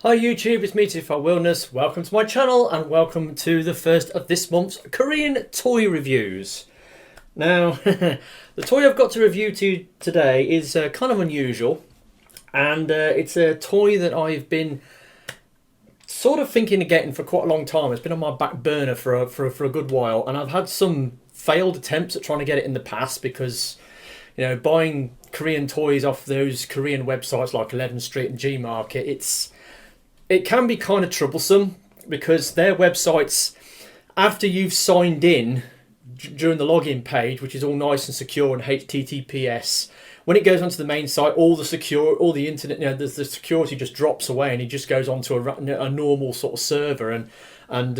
Hi YouTube, it's me Tifar Wellness. Welcome to my channel and welcome to the first of this month's Korean toy reviews. Now, the toy I've got to review today is kind of unusual, and it's a toy that I've been sort of thinking of getting for quite a long time. It's been on my back burner for a good while, and I've had some failed attempts at trying to get it in the past because, you know, buying Korean toys off those Korean websites like 11th Street and G-Market, it can be kind of troublesome because their websites, after you've signed in during the login page, which is all nice and secure and HTTPS, when it goes onto the main site, all the internet, you know, the security just drops away and it just goes onto a normal sort of server, and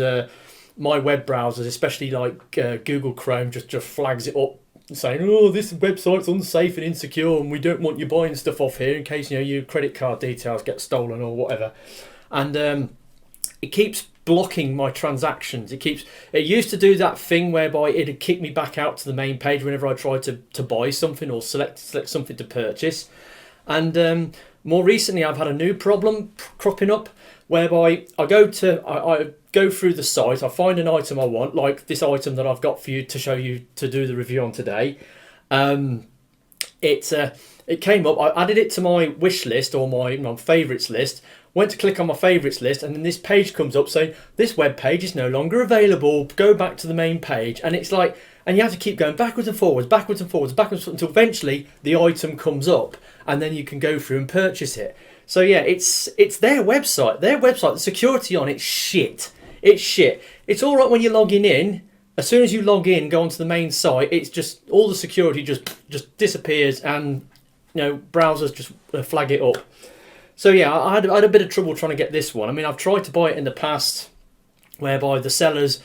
my web browsers, especially like Google Chrome, just flags it up, saying, oh, this website's unsafe and insecure and we don't want you buying stuff off here in case, you know, your credit card details get stolen or whatever. And it keeps blocking my transactions. It used to do that thing whereby it'd kick me back out to the main page whenever I tried to buy something or select something to purchase. And more recently I've had a new problem cropping up whereby I go through the site, I find an item I want, like this item that I've got for you to show you to do the review on today. It came up, I added it to my wish list or my favourites list, went to click on my favourites list, and then this page comes up saying, this web page is no longer available, go back to the main page. And it's like, and you have to keep going backwards and forwards, until eventually the item comes up, and then you can go through and purchase it. So yeah, it's their website. The security on it's shit. It's shit. It's all right when you're logging in. As soon as you log in, go onto the main site, it's just all the security just disappears, and you know, browsers just flag it up. So yeah, I had a bit of trouble trying to get this one. I mean, I've tried to buy it in the past, whereby the seller's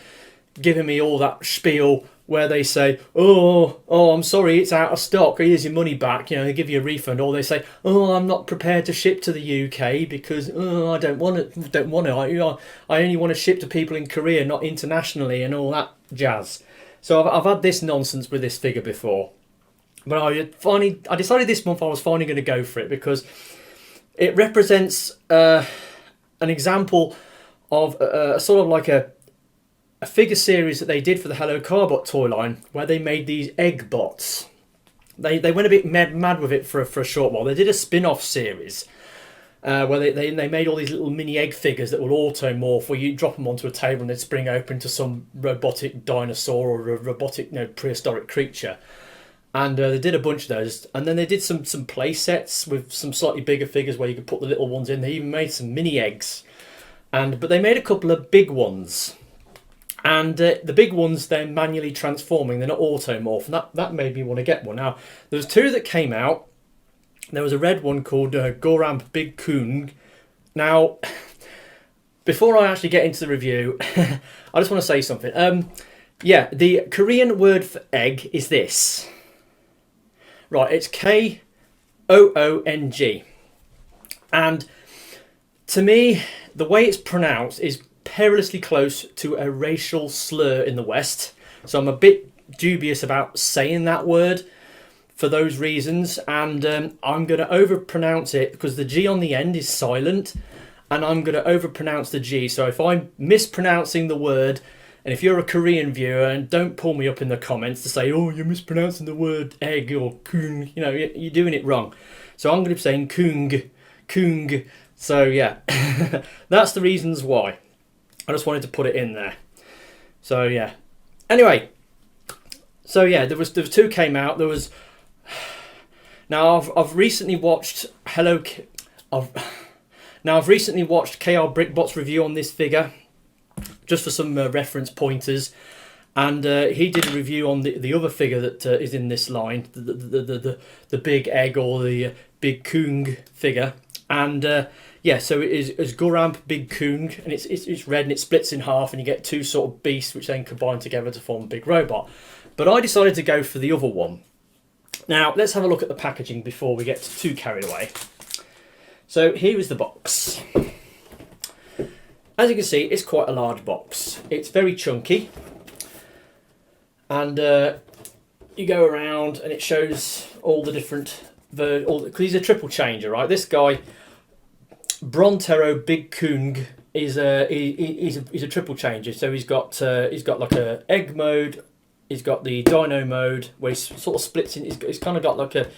giving me all that spiel where they say, oh, I'm sorry, it's out of stock, here's your money back, you know, they give you a refund, or they say, oh, I'm not prepared to ship to the UK because I don't want it. I only want to ship to people in Korea, not internationally, and all that jazz. So I've had this nonsense with this figure before, but I decided this month I was finally going to go for it because it represents an example of sort of like a figure series that they did for the Hello Carbot toy line, where they made these egg bots. They went a bit mad with it for a short while. They did a spin-off series where they made all these little mini egg figures that will automorph, where you drop them onto a table and they'd spring open to some robotic dinosaur or a robotic, you know, prehistoric creature. And they did a bunch of those, and then they did some play sets with some slightly bigger figures where you could put the little ones in. They even made some mini eggs, but they made a couple of big ones, and the big ones they're manually transforming. They're not automorph, and that made me want to get one. Now there was two that came out. There was a red one called Bigkoong. Now, before I actually get into the review, I just want to say something. Yeah, the Korean word for egg is this. Right, it's Koong. And to me, the way it's pronounced is perilously close to a racial slur in the West. So I'm a bit dubious about saying that word for those reasons. And I'm going to overpronounce it because the G on the end is silent. And I'm going to overpronounce the G. So if I'm mispronouncing the word, and if you're a Korean viewer, and don't pull me up in the comments to say, oh, you're mispronouncing the word egg or koong, you know, you're doing it wrong. So I'm going to be saying koong. So yeah, that's the reasons why. I just wanted to put it in there. So yeah. Anyway, so yeah, there was two came out. There was. Now I've recently watched I've recently watched KR Brickbot's review on this figure, just for some reference pointers, and he did a review on the other figure that is in this line, the big egg or the Bigkoong figure, and yeah, so it is Goramp Bigkoong, and it's red and it splits in half, and you get two sort of beasts which then combine together to form a big robot. But I decided to go for the other one. Now let's have a look at the packaging before we get too carried away. So here is the box. As you can see, it's quite a large box. It's very chunky, and you go around and it shows all the different because he's a triple changer, right? This guy, Brontero Bigkoong is he's a triple changer. So he's got like a egg mode. He's got the dino mode where he sort of splits in. He's kind of got like a.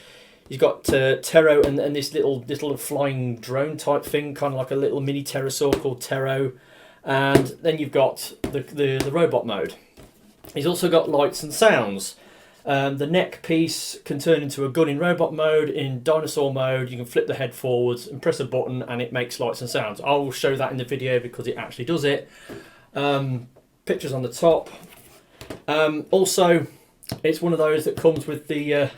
He's got Tero and this little flying drone type thing, kind of like a little mini pterosaur called Tero, and then you've got the robot mode. He's also got lights and sounds. The neck piece can turn into a gun in robot mode. In dinosaur mode, you can flip the head forwards and press a button, and it makes lights and sounds. I will show that in the video because it actually does it. Pictures on the top. Also, it's one of those that comes with the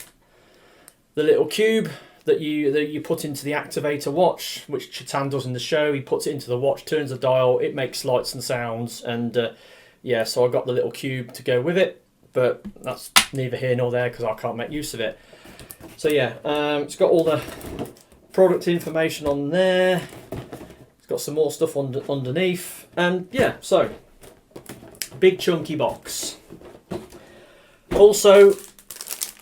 little cube that you put into the activator watch, which Chatan does in the show. He puts it into the watch, turns the dial, it makes lights and sounds, and yeah, so I got the little cube to go with it, but that's neither here nor there because I can't make use of it. So yeah, it's got all the product information on there. It's got some more stuff underneath, and yeah, so big chunky box. Also,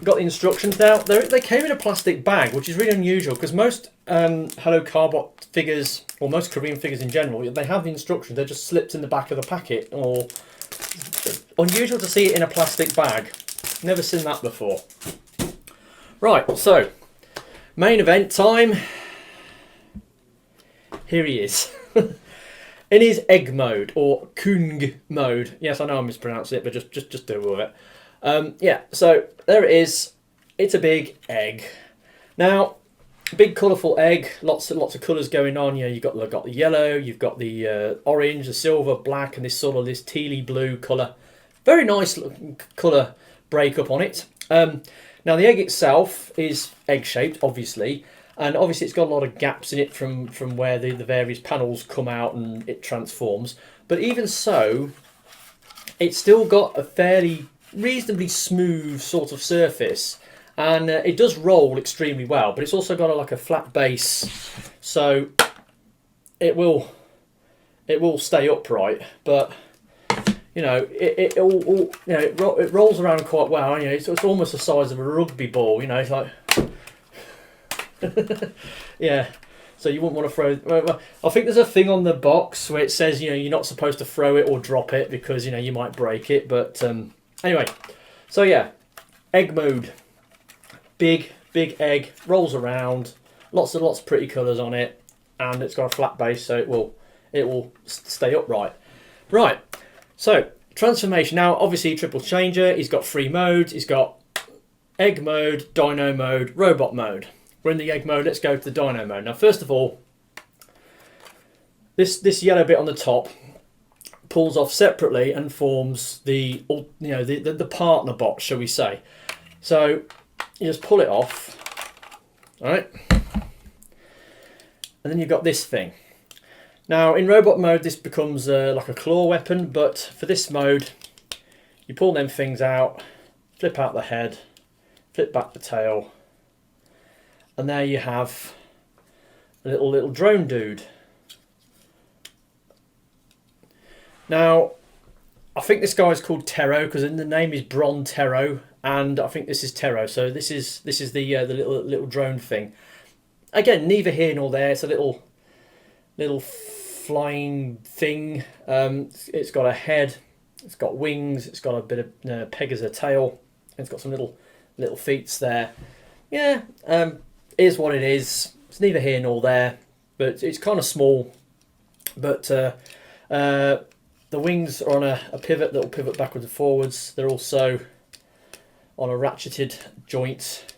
got the instructions now. They came in a plastic bag, which is really unusual because most Hello Carbot figures, or most Korean figures in general, they have the instructions. They're just slipped in the back of the packet. Or unusual to see it in a plastic bag. Never seen that before. Right, so main event time. Here he is. In his egg mode, or Kung mode. Yes, I know I'm mispronouncing it, but just deal with it. Yeah, so there it is. It's a big egg. Now, big colourful egg, lots of colours going on. You know, you've got the yellow, you've got the orange, the silver, black, and this tealy blue colour. Very nice colour breakup on it. Now the egg itself is egg shaped, obviously, and obviously it's got a lot of gaps in it from where the various panels come out and it transforms. But even so, it's still got a fairly reasonably smooth sort of surface, and it does roll extremely well, but it's also got like a flat base, so it will stay upright. But you know, it rolls around quite well. You know, it's almost the size of a rugby ball. You know, it's like yeah. So you wouldn't want to throw. I think there's a thing on the box where it says, you know, you're not supposed to throw it or drop it because, you know, you might break it. But anyway, so yeah, egg mode, big egg, rolls around, lots of pretty colours on it, and it's got a flat base, so it will stay upright. Right, so transformation. Now, obviously, triple changer. He's got 3 modes. He's got egg mode, dino mode, robot mode. We're in the egg mode. Let's go to the dino mode. Now, first of all, this yellow bit on the top pulls off separately and forms the partner box, shall we say. So you just pull it off, all right? And then you've got this thing. Now in robot mode this becomes like a claw weapon, but for this mode you pull them things out, flip out the head, flip back the tail, and there you have a little drone dude. Now, I think this guy is called Tero because the name is Brontero, and I think this is Tero. So this is the little drone thing. Again, neither here nor there. It's a little flying thing. It's got a head. It's got wings. It's got a bit of peg as a tail. It's got some little feet there. Yeah, is what it is. It's neither here nor there, but it's kind of small. But the wings are on a pivot that will pivot backwards and forwards. They're also on a ratcheted joint.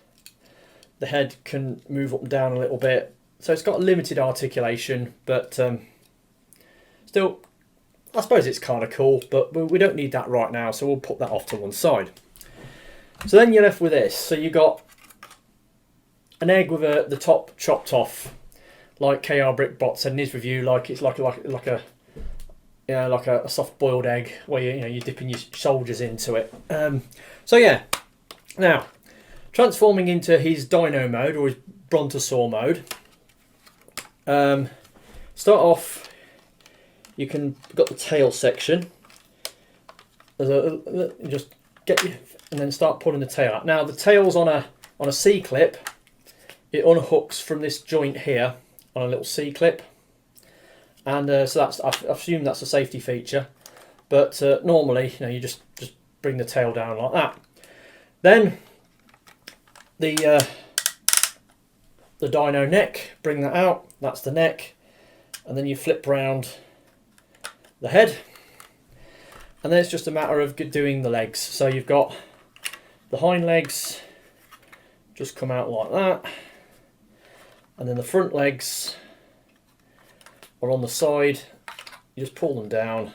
The head can move up and down a little bit. So it's got limited articulation, but still, I suppose it's kind of cool, but we don't need that right now, so we'll put that off to one side. So then you're left with this. So you got an egg with the top chopped off, like KR Brickbot said in his review, like it's like a soft boiled egg where you're dipping your soldiers into it. So yeah, now transforming into his dino mode or his brontosaur mode. Start off, you've got the tail section. Just get you, and then start pulling the tail out. Now the tail's on a C clip. It unhooks from this joint here on a little C clip. and so that's, I assume that's a safety feature. But normally, you just bring the tail down like that. Then the dyno neck, bring that out. That's the neck, and then you flip round the head, and then it's just a matter of doing the legs. So you've got the hind legs just come out like that, and then the front legs are on the side. You just pull them down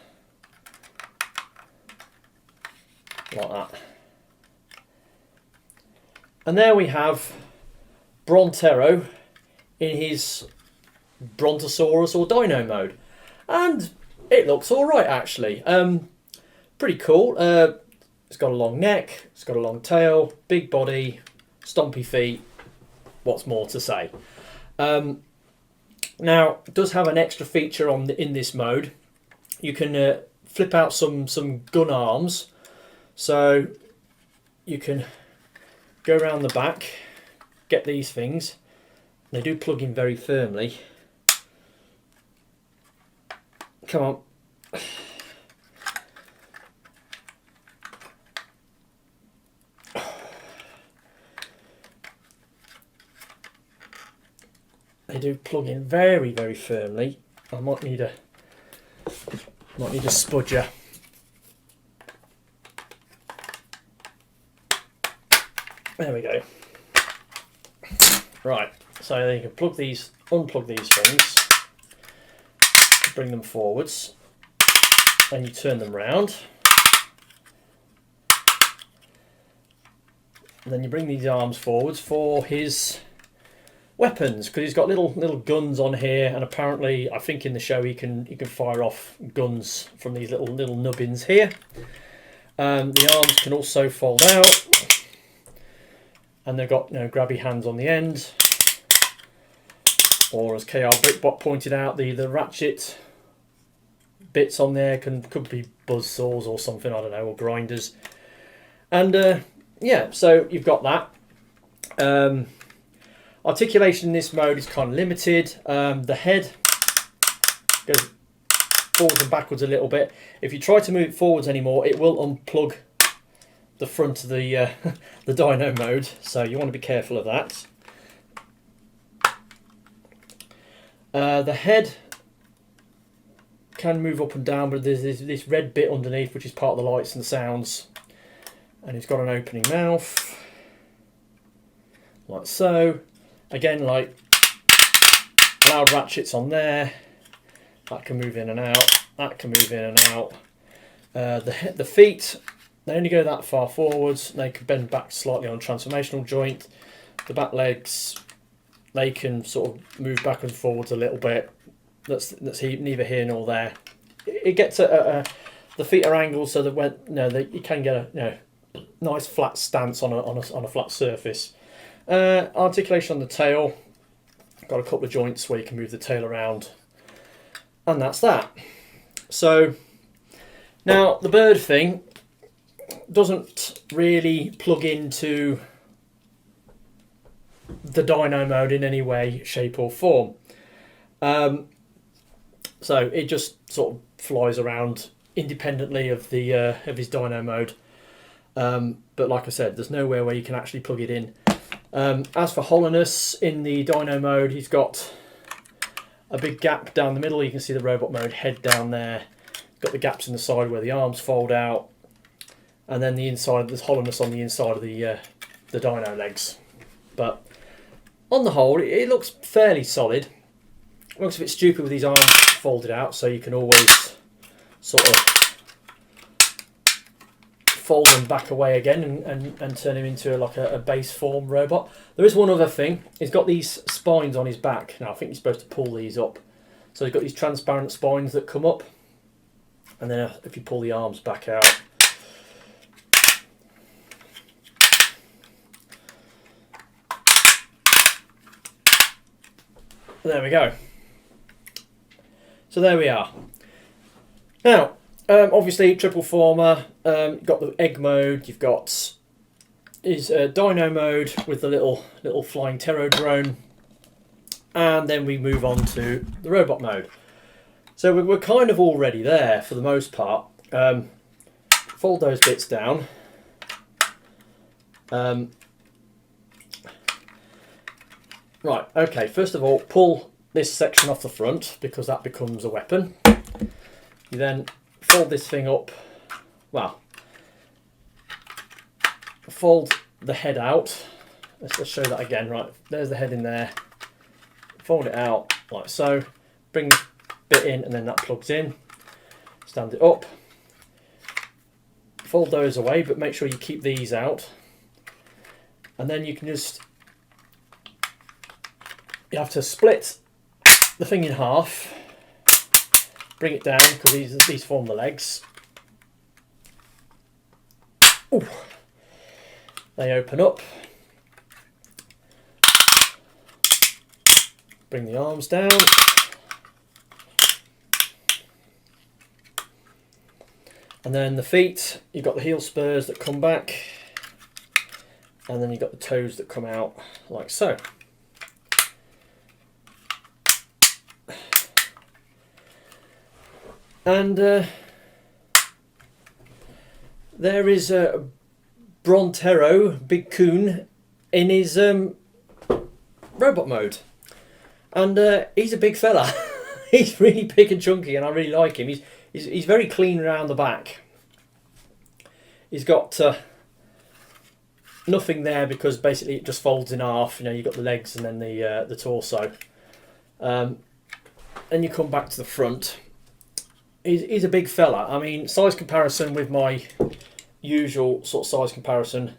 like that, and there we have Brontero in his Brontosaurus or Dino mode, and it looks all right actually. Pretty cool. It's got a long neck, it's got a long tail, big body, stompy feet. What's more to say? Now, it does have an extra feature in this mode. You can flip out some gun arms. So you can go around the back, get these things. They do plug in very firmly. Come on. They do plug in very, very firmly. I might need a spudger. There we go. Right, so then you can unplug these things, bring them forwards, and you turn them round. And then you bring these arms forwards for his weapons, because he's got little guns on here, and apparently, I think in the show he can fire off guns from these little nubbins here. The arms can also fold out, and they've got grabby hands on the end, or as KR Brickbot pointed out, the ratchet bits on there could be buzz saws or something, I don't know, or grinders. And yeah, so you've got that. Articulation in this mode is kind of limited. The head goes forwards and backwards a little bit. If you try to move it forwards anymore, it will unplug the front of the the dyno mode, so you want to be careful of that. The head can move up and down, but there's this red bit underneath which is part of the lights and sounds, and it's got an opening mouth like so. Again, like loud ratchets on there, that can move in and out, that can move in and out. The feet, they only go that far forwards, they can bend back slightly on a transformational joint. The back legs, they can sort of move back and forwards a little bit. That's neither here nor there. It gets the feet are angled so that when you can get a nice flat stance on a flat surface. Articulation on the tail, got a couple of joints where you can move the tail around, and that's that. So now the bird thing doesn't really plug into the dyno mode in any way, shape or form. So it just sort of flies around independently of the of his dyno mode. But like I said, there's nowhere where you can actually plug it in. As for hollowness, in the dyno mode, he's got a big gap down the middle. You can see the robot mode head down there. Got the gaps in the side where the arms fold out, and then the inside, there's hollowness on the inside of the dyno legs. But on the whole, it looks fairly solid. It looks a bit stupid with these arms folded out, so you can always sort of fold them back away again and turn him into like a base form robot. There is one other thing. He's got these spines on his back. Now I think you're supposed to pull these up. So he's got these transparent spines that come up, and then if you pull the arms back out, there we go. So there we are. Now, obviously, triple former. You've got the egg mode. You've got his dyno mode with the little flying Tero drone, and then we move on to the robot mode. So we're kind of already there for the most part. Fold those bits down. Right, okay, first of all, pull this section off the front because that becomes a weapon. You then fold this thing up, well, fold the head out. Let's show that again. Right, there's the head in there. Fold it out like so. Bring this bit in and then that plugs in. Stand it up. Fold those away, but make sure you keep these out. And then you can just, you have to split the thing in half. Bring it down because these form the legs. Ooh. They open up. Bring the arms down. And then the feet, you've got the heel spurs that come back. And then you've got the toes that come out like so. And there is Brontero, Bigkoong, in his robot mode. And he's a big fella. He's really big and chunky and I really like him. He's very clean around the back. He's got nothing there because basically it just folds in half. You know, you've got the legs and then the torso. And you come back to the front. He's a big fella. I mean, size comparison with my usual sort of size comparison,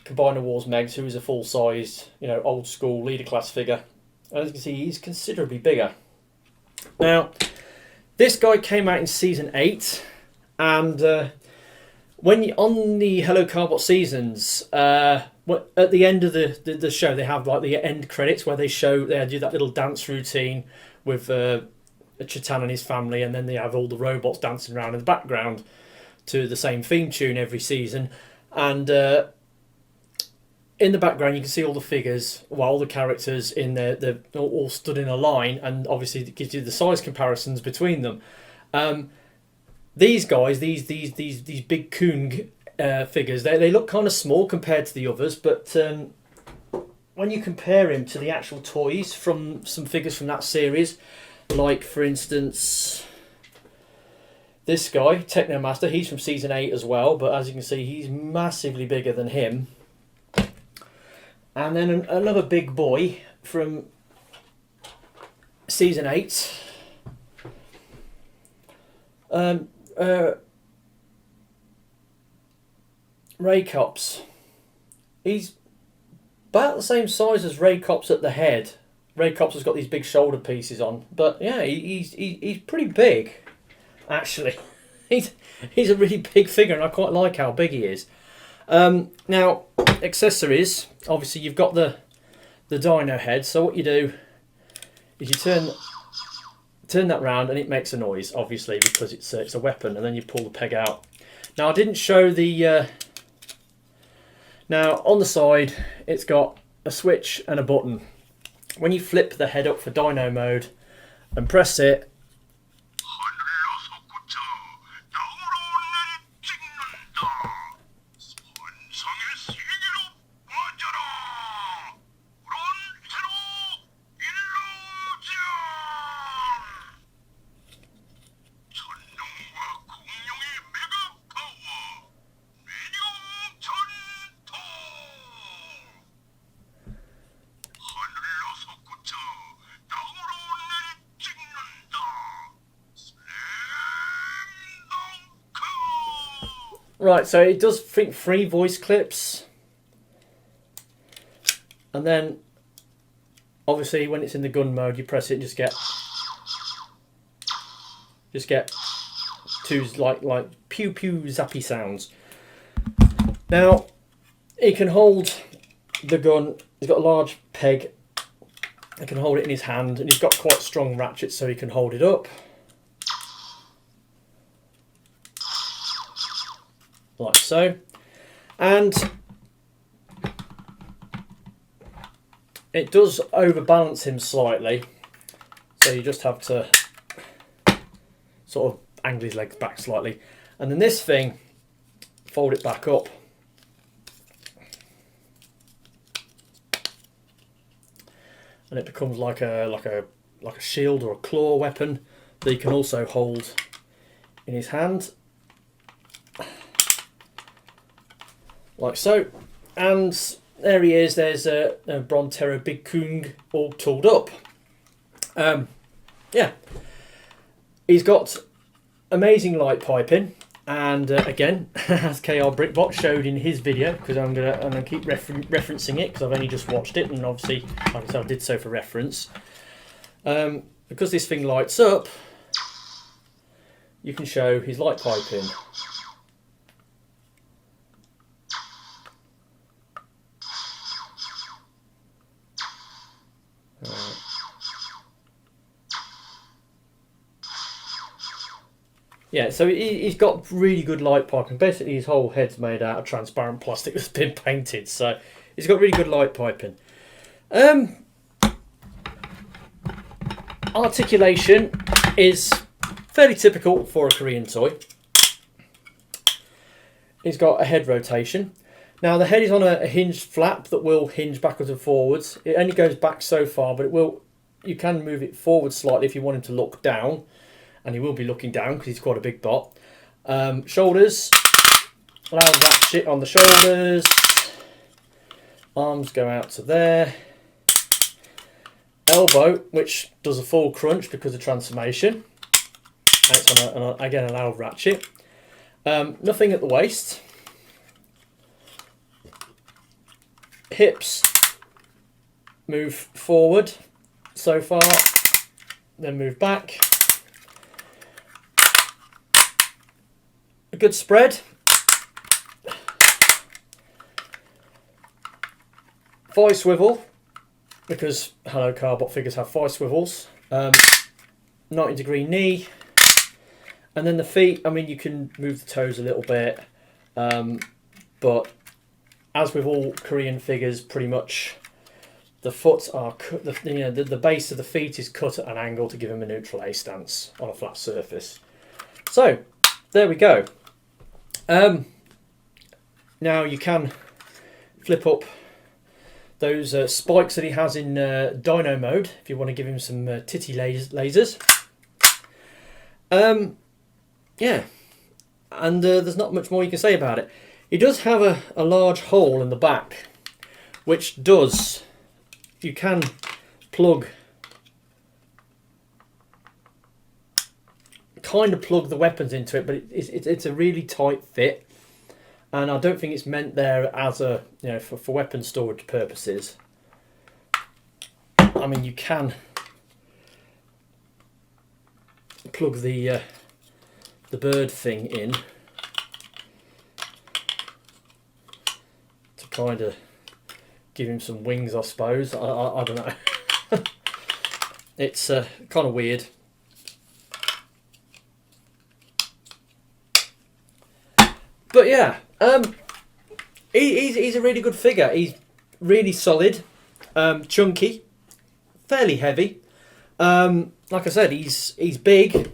Combiner Wars Megs, who is a full-sized, you know, old school leader class figure. As you can see, he's considerably bigger. Now, this guy came out in season 8, and when you on the Hello Carbot seasons, at the end of the show, they have like the end credits where they do that little dance routine with Chetan and his family, and then they have all the robots dancing around in the background to the same theme tune every season. And in the background you can see all the figures, well, all the characters in there, they're all stood in a line, and obviously it gives you the size comparisons between them. These guys, these Bigkoong figures, they look kind of small compared to the others, but when you compare him to the actual toys from some figures from that series, like for instance this guy, Technomaster, he's from season 8 as well, but as you can see he's massively bigger than him. And then another big boy from season 8, Ray Cops. He's about the same size as Ray Cops at the head. Ray Cops has got these big shoulder pieces on, but yeah, he's pretty big, actually. He's a really big figure, and I quite like how big he is. Now, accessories. Obviously, you've got the dino head. So what you do is you turn that round, and it makes a noise, obviously, because it's a weapon. And then you pull the peg out. Now, I didn't show the. Now on the side, it's got a switch and a button. When you flip the head up for dino mode and press it, right, so it does think 3 voice clips, and then obviously when it's in the gun mode, you press it, and just get 2 like pew pew zappy sounds. Now he can hold the gun. He's got a large peg. He can hold it in his hand, and he's got quite strong ratchets, so he can hold it up. Like so, and it does overbalance him slightly, so you just have to sort of angle his legs back slightly. And then this thing, fold it back up. And it becomes like a shield or a claw weapon that he can also hold in his hand, like so. And there he is. There's a Brontero Bigkoong all tooled up. Yeah, he's got amazing light piping, and again, as KR Brickbot showed in his video, because I'm gonna keep referencing it because I've only just watched it, and obviously, like I said, I did so for reference. Because this thing lights up, you can show his light piping. Yeah, so he's got really good light piping. Basically, his whole head's made out of transparent plastic that's been painted. So he's got really good light piping. Articulation is fairly typical for a Korean toy. He's got a head rotation. Now the head is on a hinged flap that will hinge backwards and forwards. It only goes back so far, but you can move it forward slightly if you want him to look down. And he will be looking down because he's quite a big bot. Shoulders, allow ratchet on the shoulders. Arms go out to there. Elbow, which does a full crunch because of transformation. And it's on again, a loud ratchet. Nothing at the waist. Hips move forward so far, then move back. A good spread. Thigh swivel, because Hello Carbot figures have thigh swivels. 90-degree knee. And then the feet, I mean, you can move the toes a little bit. But as with all Korean figures, pretty much the foot are the base of the feet is cut at an angle to give him a neutral A stance on a flat surface. So there we go. Now you can flip up those spikes that he has in dyno mode if you want to give him some titty lasers. Yeah, and there's not much more you can say about it. He does have a large hole in the back, which you can plug the weapons into it, but it's a really tight fit, and I don't think it's meant there as a for weapon storage purposes. I mean, you can plug the bird thing in to kind of give him some wings, I suppose. I don't know. It's kind of weird. But yeah, he's a really good figure. He's really solid, chunky, fairly heavy. Like I said, he's big.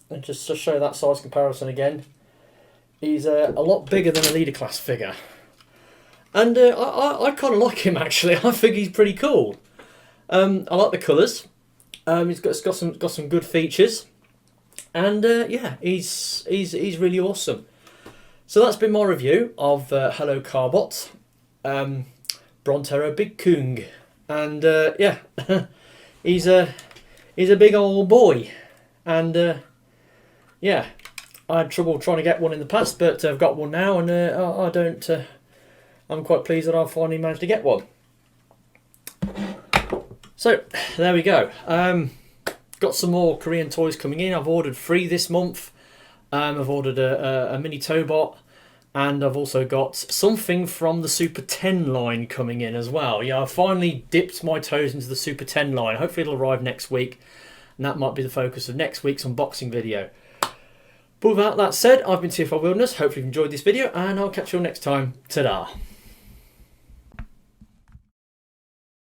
And just to show that size comparison again, he's a lot bigger than a leader class figure. And I kind of like him, actually. I think he's pretty cool. I like the colours. He's got some good features, and yeah, he's really awesome. So that's been my review of Hello Carbot, Brontero Bigkoong, and yeah, he's a big old boy, and yeah, I had trouble trying to get one in the past, but I've got one now, and I'm quite pleased that I've finally managed to get one. So there we go. Got some more Korean toys coming in. I've ordered 3 this month. I've ordered a mini Tobot, and I've also got something from the Super 10 line coming in as well. Yeah, I've finally dipped my toes into the Super 10 line. Hopefully it'll arrive next week, and that might be the focus of next week's unboxing video. But without that said, I've been TFL Wilderness. Hopefully you've enjoyed this video, and I'll catch you all next time. Ta-da!